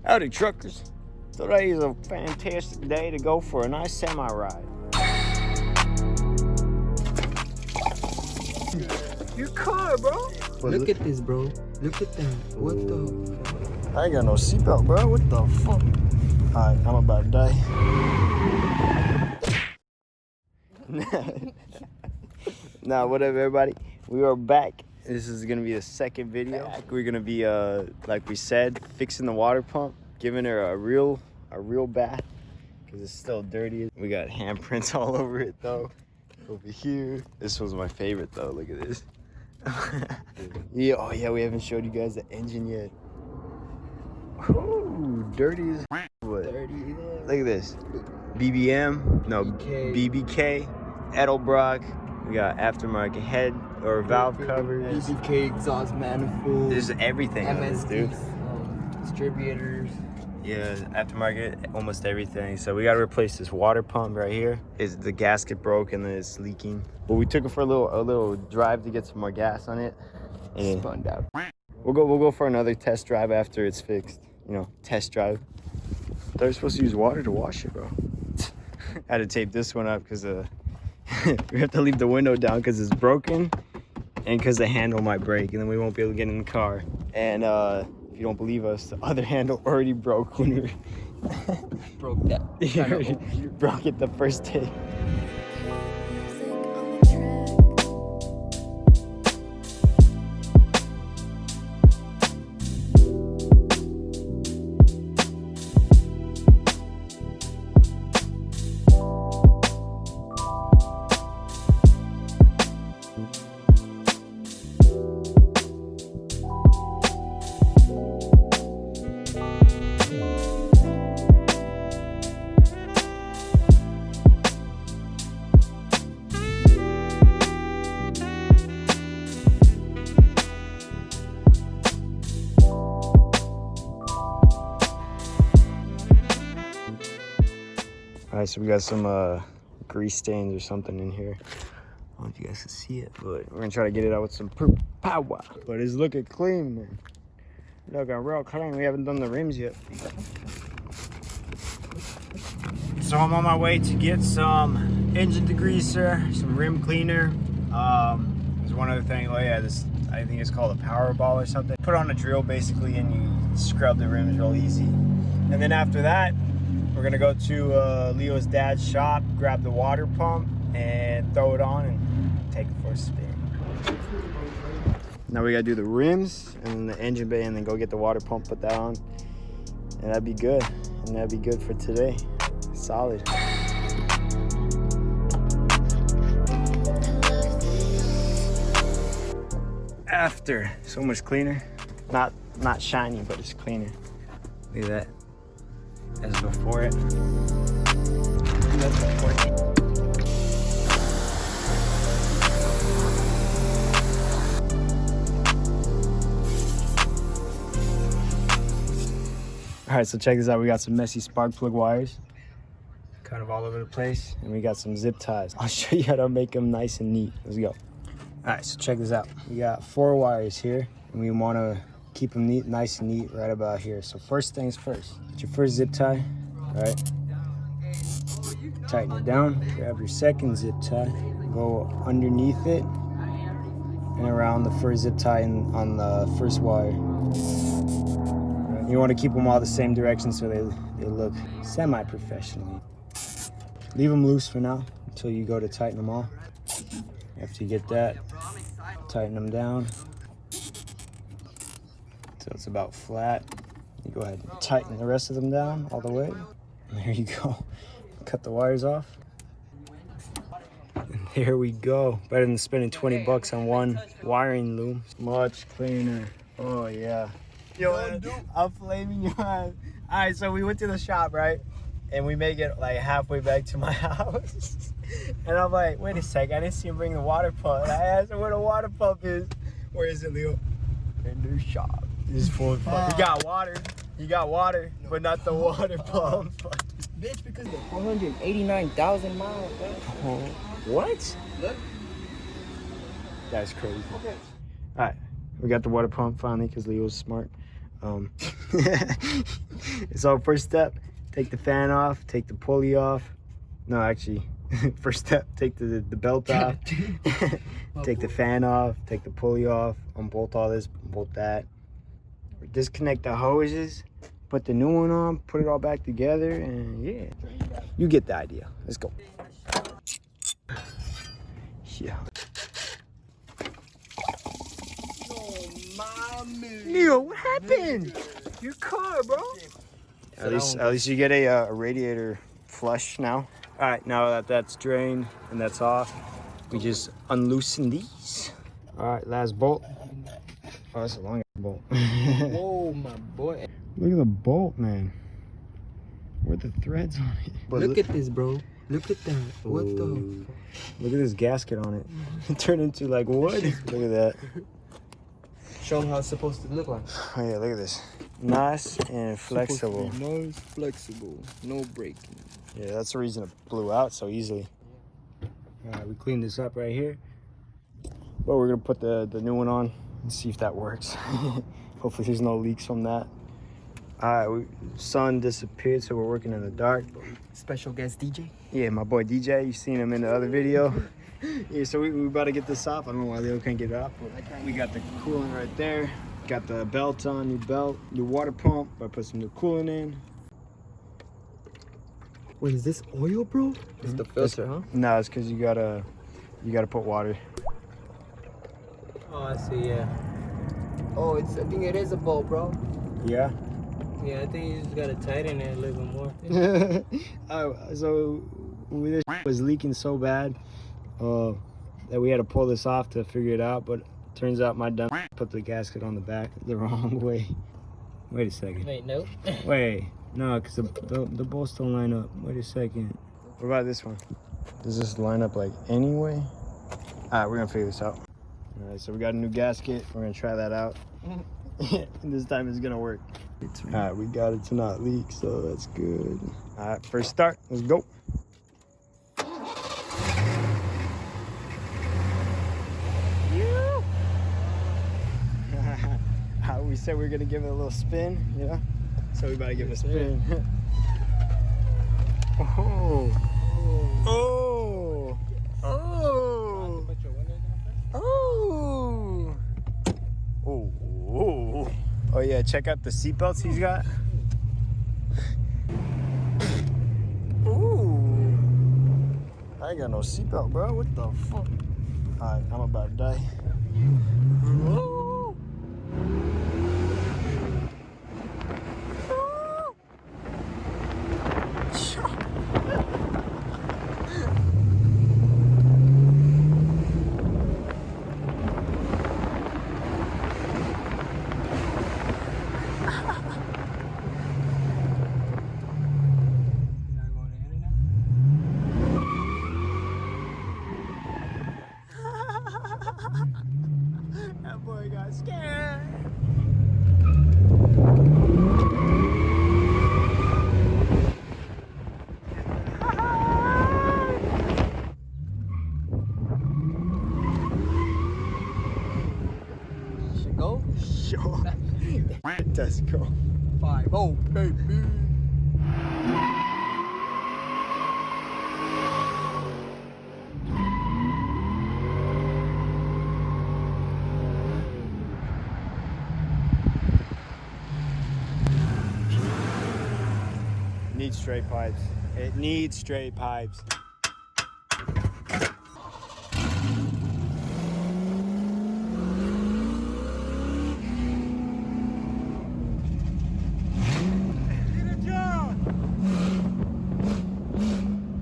Howdy, truckers. Today is a fantastic day to go for a nice semi-ride. Your car, bro. Look at this, bro. Look at that. What the fuck? I ain't got no seatbelt, bro. What the fuck? Alright, I'm about to die. Nah, whatever, everybody. We are back. This is gonna be the second video. We're gonna be, like we said, fixing the water pump, giving her a real bath, because it's still dirty. We got handprints all over it though. Over here. This was my favorite though. Look at this. Yeah, oh yeah, we haven't showed you guys the engine yet. Ooh, dirty as what? Dirty. Look at this. BBM, no, BBK, Edelbrock. We got aftermarket head or valve covers. BBK exhaust manifold. There's everything on this, dude. Distributors. Yeah, aftermarket, almost everything. So we gotta replace this water pump right here. Is the gasket broke and then it's leaking. But we took it for a little drive to get some more gas on it. And Spun out. We'll go for another test drive after it's fixed. You know, test drive. They're supposed to use water to wash it, bro. I had to tape this one up because we have to leave the window down because it's broken and because the handle might break and then we won't be able to get in the car. And if you don't believe us, the other handle already broke when we Broke that. broke it the first day. All right, so we got some grease stains or something in here. I don't know if you guys can see it, but we're gonna try to get it out with some power. But it's looking clean, man. Looking real clean. We haven't done the rims yet. So I'm on my way to get some engine degreaser, some rim cleaner. There's one other thing. Oh yeah, this, I think it's called a power ball or something. Put on a drill basically, and you scrub the rims real easy. And then after that, we're gonna go to Leo's dad's shop, grab the water pump, and throw it on and take it for a spin. Now we gotta do the rims and the engine bay, and then go get the water pump, put that on, and that'd be good. And that'd be good for today. Solid. After, so much cleaner. Not shiny, but it's cleaner. Look at that. As before it. That's before it. All right, so check this out. We got some messy spark plug wires, kind of all over the place, and we got some zip ties. I'll show you how to make them nice and neat. Let's go. All right, so check this out. We got 4 wires here, and we want to keep them neat, nice and neat right about here. So first things first, get your first zip tie, right? Tighten it down, grab your second zip tie, go underneath it and around the first zip tie on the first wire. Right? You want to keep them all the same direction so they look semi-professionally. Leave them loose for now until you go to tighten them all. After you get that, tighten them down so it's about flat. You go ahead and tighten the rest of them down all the way. And there you go. Cut the wires off. And there we go. Better than spending 20 bucks on one wiring loom. Much cleaner. Oh yeah. Yo, I'm flaming your ass. All right, so we went to the shop, right? And we make it like halfway back to my house. And I'm like, wait a sec, I didn't see him bring the water pump. And I asked him where the water pump is. Where is it, Leo? In the shop. He's full of fun. He got water, no, but not the water pump. Bitch, because the 489,000 miles, bro. Oh, what? Look. That's crazy. Okay. All right, we got the water pump finally because Leo's smart. So first step, take the fan off, take the pulley off. No, actually, first step, take the belt off, take the fan off, take the pulley off, unbolt all this, bolt that. Disconnect the hoses, put the new one on, put it all back together, and yeah, you get the idea. Let's go. Yeah. Neo, what happened? Your car, bro. At least you get a radiator flush now. All right, now that that's drained and that's off, we just unloosen these. All right, last bolt. Oh, that's a long bolt. Whoa, my boy. Look at the bolt, man. Where are the threads on it? Look at this, bro. Look at that. What the? Look at this gasket on it. It turned into like wood. Look at that. Show them how it's supposed to look like. Oh yeah, look at this. Nice and flexible. Nice, flexible, no breaking. Yeah, that's the reason it blew out so easily. All right, we cleaned this up right here. But we're gonna put the new one on and see if that works. Hopefully there's no leaks from that. All right, sun disappeared, so we're working in the dark. Special guest DJ? Yeah, my boy DJ, you seen him in the other video. Yeah, so we about to get this off. I don't know why Leo can't get it off, but we got the coolant right there. Got the belt on, new belt, new water pump. I put some new coolant in. Wait, is this oil, bro? It's the filter, huh? No, it's because you gotta put water. Oh, I see, yeah. Oh, I think it is a bolt, bro. Yeah? Yeah, I think you just gotta tighten it a little bit more. So this was leaking so bad that we had to pull this off to figure it out, but turns out my dumb put the gasket on the back the wrong way. Wait a second. Wait, no. Wait, no, because the bolts don't line up. Wait a second. What about this one? Does this line up like anyway? All right, we're gonna figure this out. All right, so we got a new gasket. We're gonna try that out. And this time it's gonna work. All right, we got it to not leak, so that's good. All right, first start, let's go. We said we were gonna give it a little spin, yeah? So we about to give it a spin. Oh. Oh. Oh. Oh. Oh. Oh yeah, check out the seatbelts he's got. Ooh. I ain't got no seatbelt, bro. What the fuck? Alright, I'm about to die. Whoa. That boy got scared. Should go? Sure. Let's go. 5-0, baby. Needs straight pipes. It needs straight pipes.